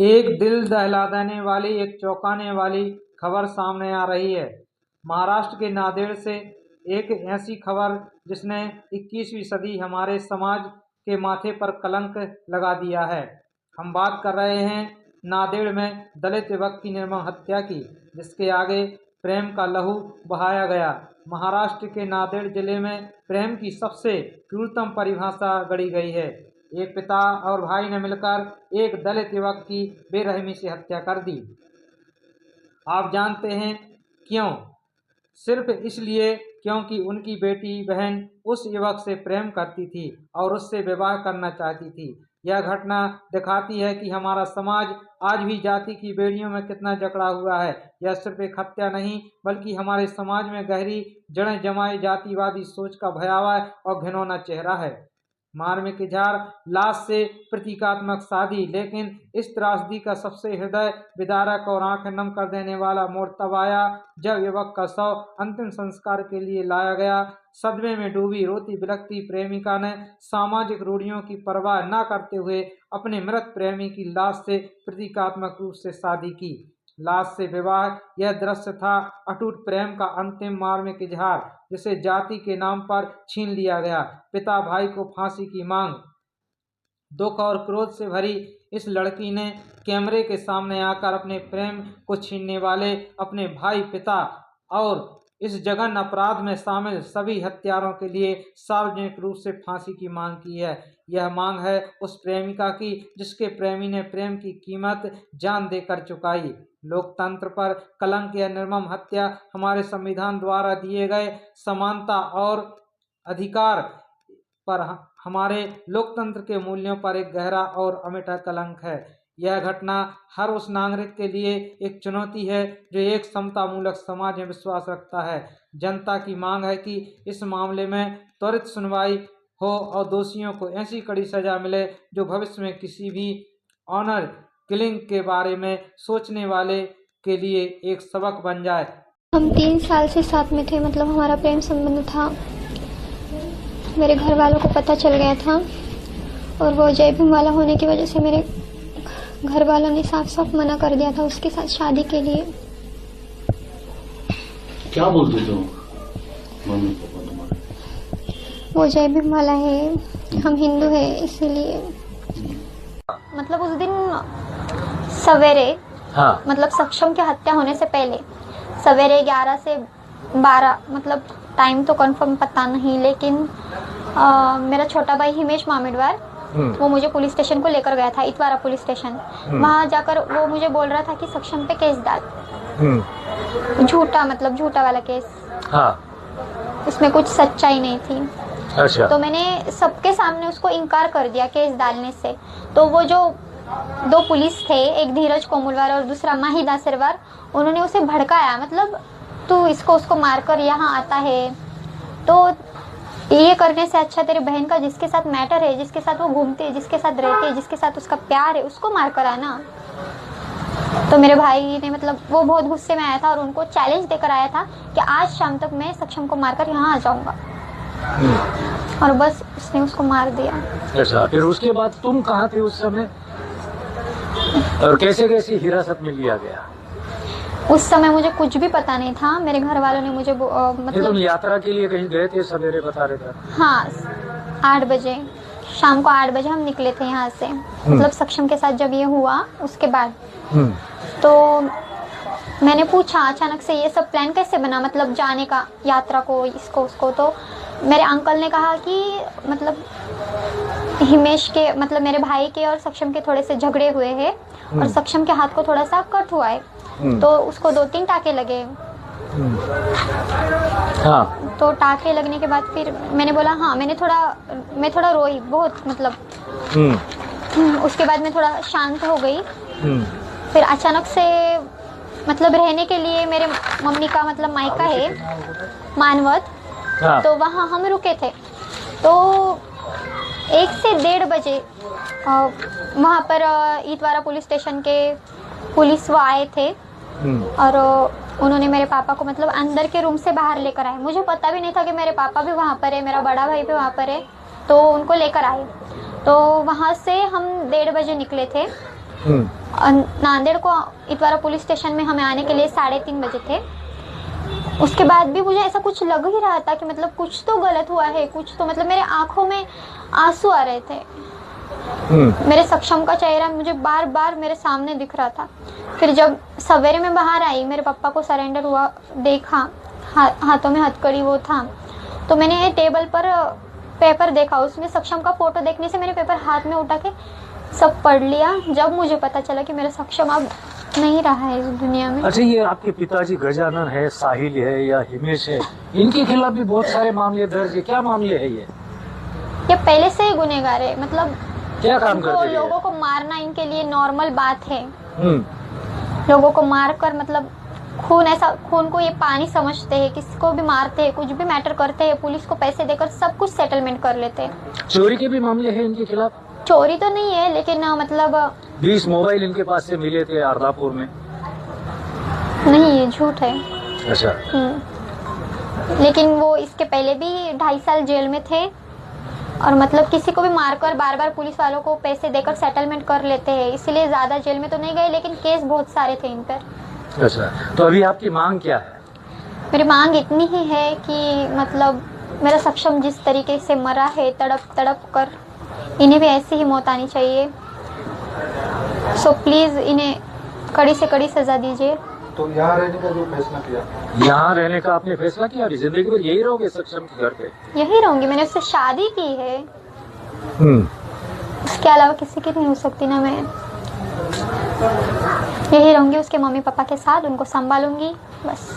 एक दिल दहला देने वाली, एक चौंकाने वाली खबर सामने आ रही है। महाराष्ट्र के नांदेड़ से एक ऐसी खबर जिसने 21वीं सदी हमारे समाज के माथे पर कलंक लगा दिया है। हम बात कर रहे हैं नांदेड़ में दलित युवक की निर्मम हत्या की, जिसके आगे प्रेम का लहू बहाया गया। महाराष्ट्र के नांदेड़ जिले में प्रेम की सबसे क्रूरतम परिभाषा गढ़ी गई है। एक पिता और भाई ने मिलकर एक दलित युवक की बेरहमी से हत्या कर दी। आप जानते हैं क्यों? सिर्फ इसलिए क्योंकि उनकी बेटी बहन उस युवक से प्रेम करती थी और उससे विवाह करना चाहती थी। यह घटना दिखाती है कि हमारा समाज आज भी जाति की बेड़ियों में कितना जकड़ा हुआ है। यह सिर्फ एक हत्या नहीं, बल्कि हमारे समाज में गहरी जड़ें जमाए जातिवादी सोच का भयावह और घिनौना चेहरा है। मार्मिक इजहार लाश से प्रतीकात्मक शादी, लेकिन इस त्रासदी का सबसे हृदय विदारक और आंखें नम कर देने वाला मोड़ तब आया जब युवक का शव अंतिम संस्कार के लिए लाया गया। सदमे में डूबी रोती बिलखती प्रेमिका ने सामाजिक रूढ़ियों की परवाह न करते हुए अपने मृत प्रेमी की लाश से प्रतीकात्मक रूप से शादी की। लाश से विवाह, यह दृश्य था अटूट प्रेम का अंतिम मार्मिक इजहार, जिसे जाति के नाम पर छीन लिया गया। पिता भाई को फांसी की मांग। दुख और क्रोध से भरी इस लड़की ने कैमरे के सामने आकर अपने प्रेम को छीनने वाले अपने भाई, पिता और इस जघन्य अपराध में शामिल सभी हत्यारों के लिए सार्वजनिक रूप से फांसी की मांग की है। यह मांग है उस प्रेमिका की जिसके प्रेमी ने प्रेम की कीमत जान देकर चुकाई। लोकतंत्र पर कलंक या निर्मम हत्या हमारे संविधान द्वारा दिए गए समानता और अधिकार पर हमारे लोकतंत्र के मूल्यों पर एक गहरा और अमिट कलंक है। यह घटना हर उस नागरिक के लिए एक चुनौती है जो एक समतामूलक समाज में विश्वास रखता है। जनता की मांग है कि इस मामले में त्वरित सुनवाई हो और दोषियों को ऐसी कड़ी सजा मिले जो भविष्य में किसी भी ऑनर किलिंग के बारे में सोचने वाले के लिए एक सबक बन जाए। हम 3 साल से साथ में थे, मतलब हमारा प्रेम संबंध था। मेरे घर वालों को पता चल गया था और वो जय भीम वाला होने की वजह से मेरे घर वालों ने साफ साफ मना कर दिया था उसके साथ शादी के लिए। क्या बोलते थे मम्मी पापा तुम्हारे? वो जय भीम वाला है, हम हिंदू है, इसीलिए। मतलब उस दिन सवेरे, हाँ, मतलब सक्षम की हत्या होने से पहले सवेरे 11 से 12, मतलब टाइम तो कंफर्म पता नहीं, लेकिन मेरा छोटा भाई हिमेश मामिडवार वो मुझे पुलिस स्टेशन को लेकर गया था, इतवारा पुलिस स्टेशन। वहां जाकर वो मुझे बोल रहा था कि सक्षम पे केस डाल, झूठा, मतलब झूठा वाला केस, हाँ, उसमें कुछ सच्चाई नहीं थी। अच्छा। तो मैंने सबके सामने उसको इनकार कर दिया केस डालने से। तो वो जो 2 पुलिस थे, एक धीरज कोमुलवार और दूसरा माही दासरवार, उन्होंने उसे भड़काया, मतलब तू इसको उसको मारकर यहाँ आता है, तो ये करने से अच्छा तेरे बहन का जिसके साथ मैटर है, जिसके साथ वो घूमती है, जिसके साथ रहती है, जिसके साथ उसका प्यार है, उसको मार कर आना। तो मेरे भाई ने, मतलब वो बहुत गुस्से में आया था और उनको चैलेंज देकर आया था कि आज शाम तक मैं सक्षम को मारकर यहाँ आ जाऊंगा। और बस उसने उसको मार दिया। अच्छा, फिर उसके बाद तुम कहाँ थे उस समय और कैसे कैसे हिरासत में लिया गया? उस समय मुझे कुछ भी पता नहीं था। मेरे घर वालों ने मुझे मतलब तुम यात्रा के लिए कहीं गए थे सवेरे, बता रहे थे? हाँ, 8 बजे, शाम को 8 बजे हम निकले थे यहाँ से। मतलब सक्षम के साथ जब ये हुआ उसके बाद तो मैंने पूछा अचानक से ये सब प्लान कैसे बना, मतलब जाने का यात्रा को, इसको उसको। तो मेरे अंकल ने कहा कि मतलब हिमेश के, मतलब मेरे भाई के और सक्षम के थोड़े से झगड़े हुए हैं और सक्षम के हाथ को थोड़ा सा कट हुआ है, तो उसको 2-3 टाके लगे। हाँ। तो टाके लगने के बाद फिर मैंने बोला हाँ, मैं थोड़ा रोई बहुत, मतलब उसके बाद मैं थोड़ा शांत हो गई। फिर अचानक से, मतलब रहने के लिए मेरे मम्मी का, मतलब मायका है मानवत, हाँ। तो वहाँ हम रुके थे। तो 1 से 1:30 बजे वहाँ पर इतवारा पुलिस स्टेशन के पुलिस वो आए थे और उन्होंने मेरे पापा को, मतलब अंदर के रूम से बाहर लेकर आए। मुझे पता भी नहीं था कि मेरे पापा भी वहाँ पर है, मेरा बड़ा भाई भी वहाँ पर है, तो उनको लेकर आए। तो वहाँ से हम 1:30 बजे निकले थे नांदेड़ को इतवारा पुलिस स्टेशन में हमें आने के लिए 3:30 बजे थे। उसके बाद भी मुझे ऐसा कुछ लग ही रहा था कि मतलब कुछ तो गलत हुआ है, कुछ तो मतलब मेरे आंखों में आंसू आ रहे थे। मेरे सक्षम का चेहरा मुझे बार बार मेरे सामने दिख रहा था। फिर जब सवेरे में बाहर आई, मेरे पापा को सरेंडर हुआ देखा, हाथों में हथकड़ी वो था, तो मैंने टेबल पर पेपर देखा, उसमें सक्षम का फोटो देखने से मैंने पेपर हाथ में उठा के सब पढ़ लिया। जब मुझे पता चला कि मेरा सक्षम अब नहीं रहा है इस दुनिया में। अच्छा, ये आपके पिताजी गजानन है, साहिल है या हिमेश है, इनके खिलाफ भी बहुत सारे मामले दर्ज है, क्या मामले है ये पहले से ही गुनहगार है, मतलब क्या काम करते हैं? लोगों को मारना इनके लिए नॉर्मल बात है। लोगों को मार कर मतलब खून को ये पानी समझते हैं, किसी को भी मारते हैं, कुछ भी मैटर करते हैं, पुलिस को पैसे देकर सब कुछ सेटलमेंट कर लेते हैं। चोरी के भी मामले हैं इनके खिलाफ? चोरी तो नहीं है, लेकिन मतलब 20 मोबाइल इनके पास से मिले थे अर्दापुर में। नहीं, ये झूठ है। अच्छा। लेकिन वो इसके पहले भी 2.5 साल जेल में थे, और मतलब किसी को भी मारकर बार बार पुलिस वालों को पैसे देकर सेटलमेंट कर लेते हैं, इसलिए ज्यादा जेल में तो नहीं गए, लेकिन केस बहुत सारे थे इन पर। अच्छा, तो अभी आपकी मांग क्या है? मेरी मांग इतनी ही है कि मतलब मेरा सक्षम जिस तरीके से मरा है तड़प तड़प कर, इन्हें भी ऐसी ही मौत आनी चाहिए। सो प्लीज इन्हें कड़ी से कड़ी सजा दीजिए। तो यहाँ रहने का जो फैसला किया, यहाँ रहने का आपने फैसला किया? अभी जिंदगी भर यही रहोगे सक्षम के घर पे? यही रहूंगी, मैंने उससे शादी की है, उसके अलावा किसी की नहीं हो सकती ना। मैं यही रहूंगी उसके मम्मी पापा के साथ, उनको संभालूंगी बस।